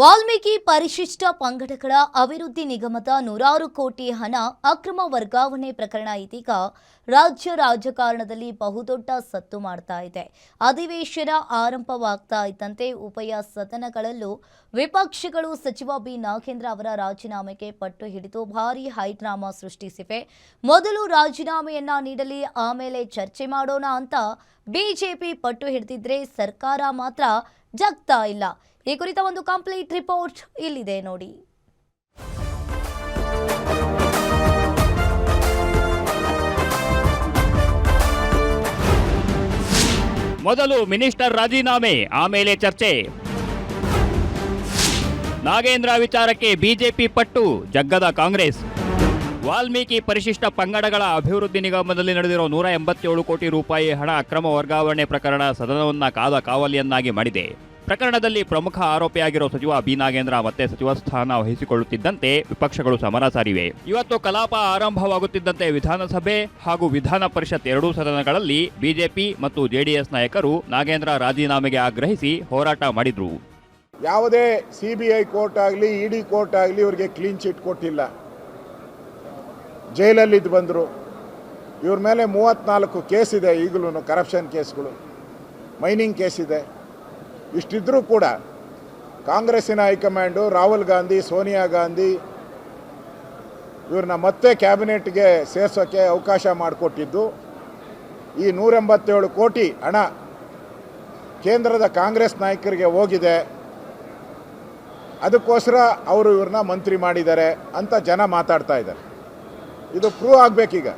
ವಾಲ್ಮೀಕಿ ಪರಿಶಿಷ್ಟ ಪಂಗಡಗಳ ಅಭಿವೃದ್ಧಿ ನಿಗಮದ 100 ಕೋಟಿ ಹಣ ಅಕ್ರಮ ವರ್ಗಾವಣೆ ಪ್ರಕರಣ ಇದೀಗ ರಾಜ್ಯ ರಾಜಕಾರಣದಲ್ಲಿ ಬಹುದೊಡ್ಡ ಸದ್ದು ಮಾಡ್ತಾ ಇದೆ. ಅಧಿವೇಶನ ಆರಂಭವಾಗ್ತಾ ಇದ್ದಂತೆ ಉಭಯ ಸದನಗಳಲ್ಲೂ ವಿಪಕ್ಷಗಳು ಸಚಿವ ಬಿ ನಾಗೇಂದ್ರ ಅವರ ರಾಜೀನಾಮೆಗೆ ಪಟ್ಟು ಹಿಡಿದು ಭಾರೀ ಹೈಡ್ರಾಮಾ ಸೃಷ್ಟಿಸಿವೆ. ಮೊದಲು ರಾಜೀನಾಮೆಯನ್ನ ನೀಡಲಿ, ಆಮೇಲೆ ಚರ್ಚೆ ಮಾಡೋಣ ಅಂತ ಬಿಜೆಪಿ ಪಟ್ಟು ಹಿಡಿದಿದ್ರೆ ಸರ್ಕಾರ ಮಾತ್ರ ಜಗ್ತಾ ಇಲ್ಲ. ಈ ಕುರಿತ ಒಂದು ಕಂಪ್ಲೀಟ್ ರಿಪೋರ್ಟ್ ಇಲ್ಲಿದೆ ನೋಡಿ. ಮೊದಲು ಮಿನಿಸ್ಟರ್ ರಾಜೀನಾಮೆ, ಆಮೇಲೆ ಚರ್ಚೆ. ನಾಗೇಂದ್ರ ವಿಚಾರಕ್ಕೆ ಬಿಜೆಪಿ ಪಟ್ಟು, ಜಗ್ಗದ ಕಾಂಗ್ರೆಸ್. ವಾಲ್ಮೀಕಿ ಪರಿಶಿಷ್ಟ ಪಂಗಡಗಳ ಅಭಿವೃದ್ಧಿ ನಿಗಮದಲ್ಲಿ ನಡೆದಿರೋ 187 ಕೋಟಿ ರೂಪಾಯಿ ಹಣ ಅಕ್ರಮ ವರ್ಗಾವಣೆ ಪ್ರಕರಣ ಸದನವನ್ನ ಕಾದ ಕಾವಲಿಯನ್ನಾಗಿ ಮಾಡಿದೆ. ಪ್ರಕರಣದಲ್ಲಿ ಪ್ರಮುಖ ಆರೋಪಿಯಾಗಿರೋ ಸಚಿವ ಬಿ ನಾಗೇಂದ್ರ ಮತ್ತೆ ಸಚಿವ ಸ್ಥಾನ ವಹಿಸಿಕೊಳ್ಳುತ್ತಿದ್ದಂತೆ ವಿಪಕ್ಷಗಳು ಸಮರ ಸಾರಿವೆ. ಇವತ್ತು ಕಲಾಪ ಆರಂಭವಾಗುತ್ತಿದ್ದಂತೆ ವಿಧಾನಸಭೆ ಹಾಗೂ ವಿಧಾನ ಪರಿಷತ್ ಎರಡೂ ಸದನಗಳಲ್ಲಿ ಬಿಜೆಪಿ ಮತ್ತು ಜೆಡಿಎಸ್ ನಾಯಕರು ನಾಗೇಂದ್ರ ರಾಜೀನಾಮೆಗೆ ಆಗ್ರಹಿಸಿ ಹೋರಾಟ ಮಾಡಿದ್ರು. ಯಾವುದೇ ಸಿಬಿಐ ಕೋರ್ಟ್ ಆಗಲಿ ಇಡಿ ಕೋರ್ಟ್ ಆಗಲಿ ಇವರಿಗೆ ಕ್ಲೀನ್ ಚಿಟ್ ಕೊಟ್ಟಿಲ್ಲ. ಜೈಲಲ್ಲಿದ್ದು ಬಂದರು. ಇವ್ರ ಮೇಲೆ 34 ಕೇಸ್ ಇದೆ. ಈಗಲೂ ಕರಪ್ಷನ್ ಕೇಸ್ಗಳು, ಮೈನಿಂಗ್ ಕೇಸ್ ಇದೆ. ಇಷ್ಟಿದ್ರೂ ಕೂಡ ಕಾಂಗ್ರೆಸ್ಸಿನ ಹೈಕಮಾಂಡು ರಾಹುಲ್ ಗಾಂಧಿ, ಸೋನಿಯಾ ಗಾಂಧಿ ಇವ್ರನ್ನ ಮತ್ತೆ ಕ್ಯಾಬಿನೆಟ್ಗೆ ಸೇರಿಸೋಕ್ಕೆ ಅವಕಾಶ ಮಾಡಿಕೊಟ್ಟಿದ್ದು. ಈ 187 ಕೋಟಿ ಹಣ ಕೇಂದ್ರದ ಕಾಂಗ್ರೆಸ್ ನಾಯಕರಿಗೆ ಹೋಗಿದೆ. ಅದಕ್ಕೋಸ್ಕರ ಅವರು ಇವ್ರನ್ನ ಮಂತ್ರಿ ಮಾಡಿದ್ದಾರೆ ಅಂತ ಜನ ಮಾತಾಡ್ತಾ ಇದ್ದಾರೆ. ಇದು ಪ್ರೂವ್ ಆಗಬೇಕೀಗ.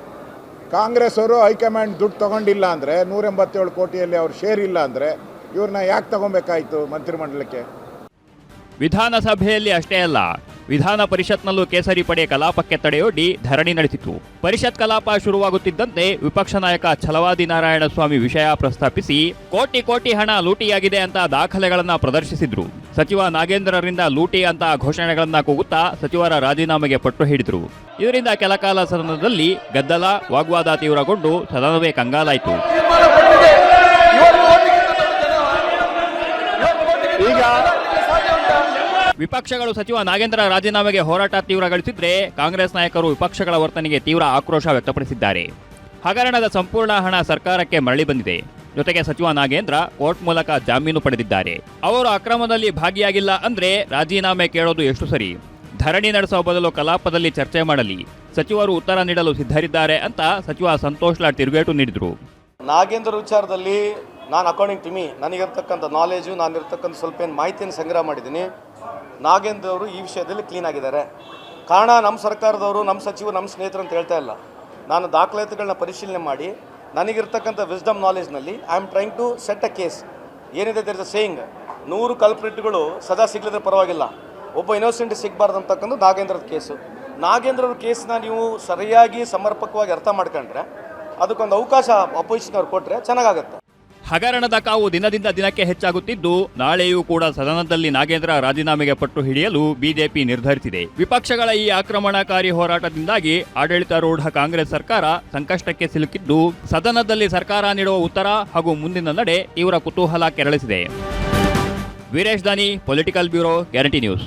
ಕಾಂಗ್ರೆಸ್ ಅವರು ಹೈಕಮಾಂಡ್ ದುಡ್ಡು ತೊಗೊಂಡಿಲ್ಲ ಅಂದರೆ, 187 ಕೋಟಿಯಲ್ಲಿ ಅವ್ರ ಶೇರ್ ಇಲ್ಲ ಅಂದರೆ ಇವ್ರನ್ನ ಯಾಕೆ ತಗೊಬೇಕಾಯ್ತು ಮಂತ್ರಿಮಂಡಲಕ್ಕೆ? ವಿಧಾನಸಭೆಯಲ್ಲಿ ಅಷ್ಟೇ ಅಲ್ಲ, ವಿಧಾನ ಪರಿಷತ್ನಲ್ಲೂ ಕೇಸರಿ ಪಡೆ ಕಲಾಪಕ್ಕೆ ತಡೆಯೊಡ್ಡಿ ಧರಣಿ ನಡೆಸಿತು. ಪರಿಷತ್ ಕಲಾಪ ಶುರುವಾಗುತ್ತಿದ್ದಂತೆ ವಿಪಕ್ಷ ನಾಯಕ ಛಲವಾದಿ ನಾರಾಯಣಸ್ವಾಮಿ ವಿಷಯ ಪ್ರಸ್ತಾಪಿಸಿ ಕೋಟಿ ಕೋಟಿ ಹಣ ಲೂಟಿಯಾಗಿದೆ ಅಂತ ದಾಖಲೆಗಳನ್ನ ಪ್ರದರ್ಶಿಸಿದ್ರು. ಸಚಿವ ನಾಗೇಂದ್ರರಿಂದ ಲೂಟಿ ಅಂತ ಘೋಷಣೆಗಳನ್ನ ಕೂಗುತ್ತಾ ಸಚಿವರ ರಾಜೀನಾಮೆಗೆ ಪಟ್ಟು ಹಿಡಿದ್ರು. ಇದರಿಂದ ಕೆಲಕಾಲ ಸದನದಲ್ಲಿ ಗದ್ದಲ, ವಾಗ್ವಾದ ತೀವ್ರಗೊಂಡು ಸದನವೇ ಕಂಗಾಲಾಯಿತು. ವಿಪಕ್ಷಗಳು ಸಚಿವ ನಾಗೇಂದ್ರ ರಾಜೀನಾಮೆಗೆ ಹೋರಾಟ ತೀವ್ರಗೊಳಿಸಿದ್ರೆ ಕಾಂಗ್ರೆಸ್ ನಾಯಕರು ವಿಪಕ್ಷಗಳ ವರ್ತನೆಗೆ ತೀವ್ರ ಆಕ್ರೋಶ ವ್ಯಕ್ತಪಡಿಸಿದ್ದಾರೆ. ಹಗರಣದ ಸಂಪೂರ್ಣ ಹಣ ಸರ್ಕಾರಕ್ಕೆ ಮರಳಿ ಬಂದಿದೆ. ಜೊತೆಗೆ ಸಚಿವ ನಾಗೇಂದ್ರ ಕೋರ್ಟ್ ಮೂಲಕ ಜಾಮೀನು ಪಡೆದಿದ್ದಾರೆ. ಅವರು ಅಕ್ರಮದಲ್ಲಿ ಭಾಗಿಯಾಗಿಲ್ಲ ಅಂದ್ರೆ ರಾಜೀನಾಮೆ ಕೇಳೋದು ಎಷ್ಟು ಸರಿ? ಧರಣಿ ನಡೆಸುವ ಬದಲು ಕಲಾಪದಲ್ಲಿ ಚರ್ಚೆ ಮಾಡಲಿ, ಸಚಿವರು ಉತ್ತರ ನೀಡಲು ಸಿದ್ಧರಿದ್ದಾರೆ ಅಂತ ಸಚಿವ ಸಂತೋಷ್ ಲಾಡ್ ತಿರುಗೇಟು ನೀಡಿದ್ರು. ನಾಗೇಂದ್ರ ವಿಚಾರದಲ್ಲಿ ನಾನು ಅಕಾರ್ಡಿಂಗ್ ಟು ಮೀ ನನಗಿರ್ತಕ್ಕಂಥ ನಾಲೆಜು, ನಾನಿರ್ತಕ್ಕಂಥ ಸ್ವಲ್ಪ ಏನು ಮಾಹಿತಿಯನ್ನು ಸಂಗ್ರಹ ಮಾಡಿದ್ದೀನಿ. ನಾಗೇಂದ್ರ ಅವರು ಈ ವಿಷಯದಲ್ಲಿ ಕ್ಲೀನ್ ಆಗಿದ್ದಾರೆ. ಕಾರಣ ನಮ್ಮ ಸರ್ಕಾರದವರು, ನಮ್ಮ ಸಚಿವರು, ನಮ್ಮ ಸ್ನೇಹಿತರು ಅಂತ ಹೇಳ್ತಾ ಇಲ್ಲ. ನಾನು ದಾಖಲಾತಿಗಳನ್ನ ಪರಿಶೀಲನೆ ಮಾಡಿ ನನಗಿರ್ತಕ್ಕಂಥ ವಿಸ್ಡಮ್ ನಾಲೆಜ್ನಲ್ಲಿ I am trying to set a case. ಏನಿದೆ ದೇರ್ ಇಸ್ ಅ ಸೇಯಿಂಗ್, 100 ಕಲ್ಪ್ರಿಟ್ಗಳು ಸದಾ ಸಿಗಲಿದ್ರೆ ಪರವಾಗಿಲ್ಲ, ಒಬ್ಬ ಇನ್ನೋಸೆಂಟ್ ಸಿಗಬಾರ್ದು ಅಂತಕ್ಕಂಥ ನಾಗೇಂದ್ರದ ಕೇಸು. ನಾಗೇಂದ್ರವ್ರ ಕೇಸನ್ನ ನೀವು ಸರಿಯಾಗಿ ಸಮರ್ಪಕವಾಗಿ ಅರ್ಥ ಮಾಡ್ಕೊಂಡ್ರೆ, ಅದಕ್ಕೊಂದು ಅವಕಾಶ ಅಪೋಸಿಷನ್ ಅವ್ರು ಕೊಟ್ಟರೆ ಚೆನ್ನಾಗಾಗತ್ತೆ. ಹಗರಣದ ಕಾವು ದಿನದಿಂದ ದಿನಕ್ಕೆ ಹೆಚ್ಚಾಗುತ್ತಿದ್ದು, ನಾಳೆಯೂ ಕೂಡ ಸದನದಲ್ಲಿ ನಾಗೇಂದ್ರ ರಾಜೀನಾಮೆಗೆ ಪಟ್ಟು ಹಿಡಿಯಲು ಬಿಜೆಪಿ ನಿರ್ಧರಿಸಿದೆ. ವಿಪಕ್ಷಗಳ ಈ ಆಕ್ರಮಣಕಾರಿ ಹೋರಾಟದಿಂದಾಗಿ ಆಡಳಿತಾರೂಢ ಕಾಂಗ್ರೆಸ್ ಸರ್ಕಾರ ಸಂಕಷ್ಟಕ್ಕೆ ಸಿಲುಕಿದ್ದು, ಸದನದಲ್ಲಿ ಸರ್ಕಾರ ನೀಡುವ ಉತ್ತರ ಹಾಗೂ ಮುಂದಿನ ನಡೆ ತೀವ್ರ ಕುತೂಹಲ ಕೆರಳಿಸಿದೆ. ವೀರೇಶ್ ದಾನಿ, ಪೊಲಿಟಿಕಲ್ ಬ್ಯೂರೋ, ಗ್ಯಾರಂಟಿ ನ್ಯೂಸ್.